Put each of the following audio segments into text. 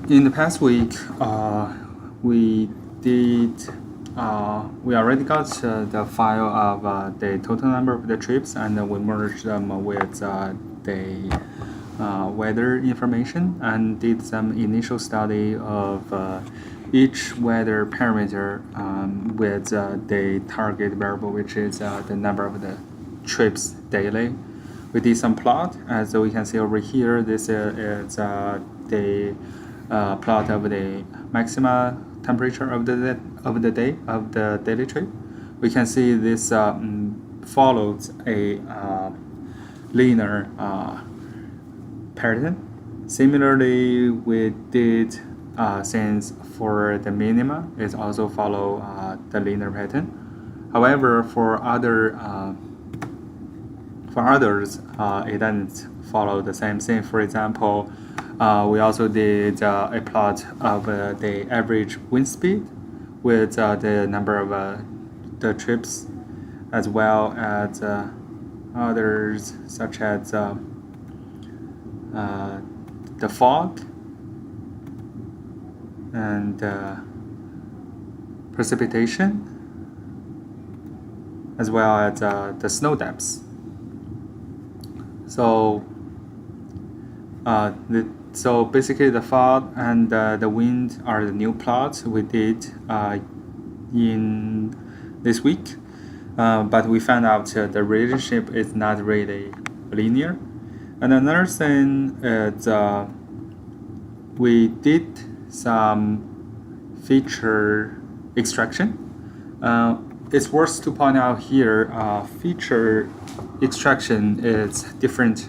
in the past week, we did. We already got the file of the total number of the trips, and we merged them with the weather information and did some initial study of each weather parameter with the target variable, which is the number of the trips daily. We did some plot, as we can see over here. This is the plot of the maxima temperature of the day of the daily trip. We can see this follows a linear pattern. Similarly, we did since for the minima, it also follow the linear pattern. However, for others, it doesn't follow the same thing. For example, we also did a plot of the average wind speed with the number of the trips, as well as others such as the fog and precipitation, as well as the snow depths. So basically the fog and the wind are the new plots we did in this week, but we found out the relationship is not really linear. And another thing is we did some feature extraction. It's worth to point out here, feature extraction is different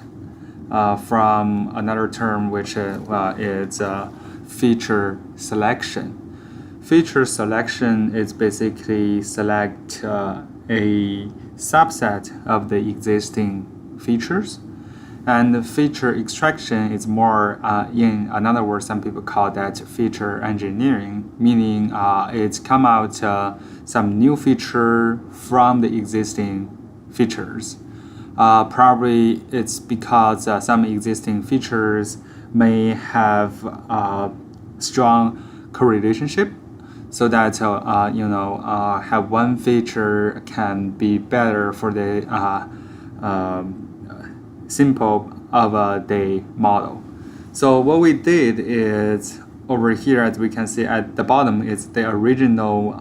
from another term, which is feature selection. Feature selection is basically select a subset of the existing features, and feature extraction is more, in another word, some people call that feature engineering, meaning it's come out some new feature from the existing features. Probably it's because some existing features may have a strong correlationship, so that have one feature can be better for the simple of a day model. So what we did is over here, as we can see at the bottom, is the original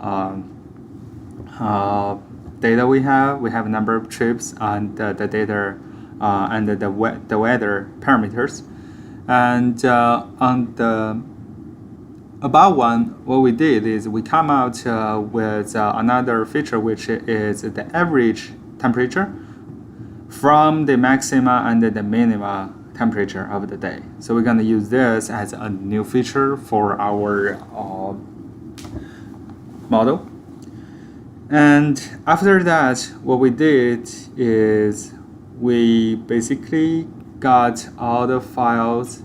data we have. We have a number of trips and the data and the weather parameters. And on the above one, what we did is we come out with another feature, which is the average temperature from the maxima and the minima temperature of the day. So we're going to use this as a new feature for our model. And after that, what we did is we basically got all the files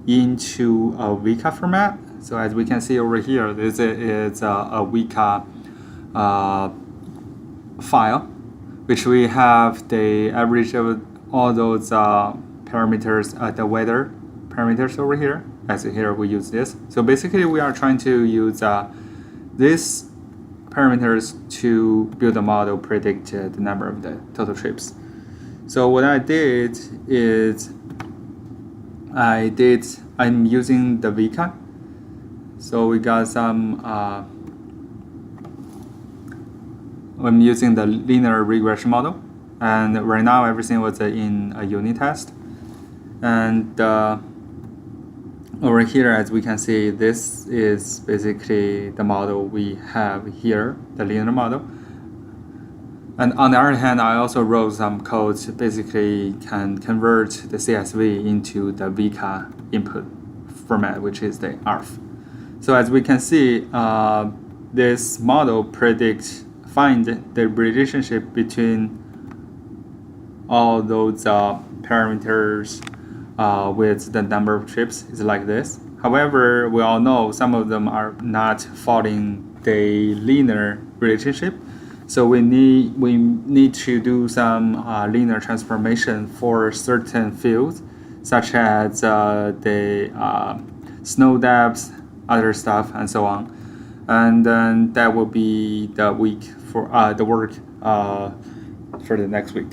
into a Weka format. So as we can see over here, this is a Weka file, which we have the average of all those parameters, the weather parameters over here. As here we use this. So basically we are trying to use these parameters to build a model, predict the number of the total trips. So what I did is I'm using the Weka. So we got some I'm using the linear regression model, and right now everything was in a unit test. And over here, as we can see, this is basically the model we have here, the linear model. And on the other hand, I also wrote some code basically can convert the CSV into the Weka input format, which is the ARF. So as we can see, this model find the relationship between all those parameters with the number of trips is like this. However, we all know some of them are not following the linear relationship. So we need to do some linear transformation for certain fields, such as the snow depths, other stuff, and so on. And then that will be the week for the work for the next week.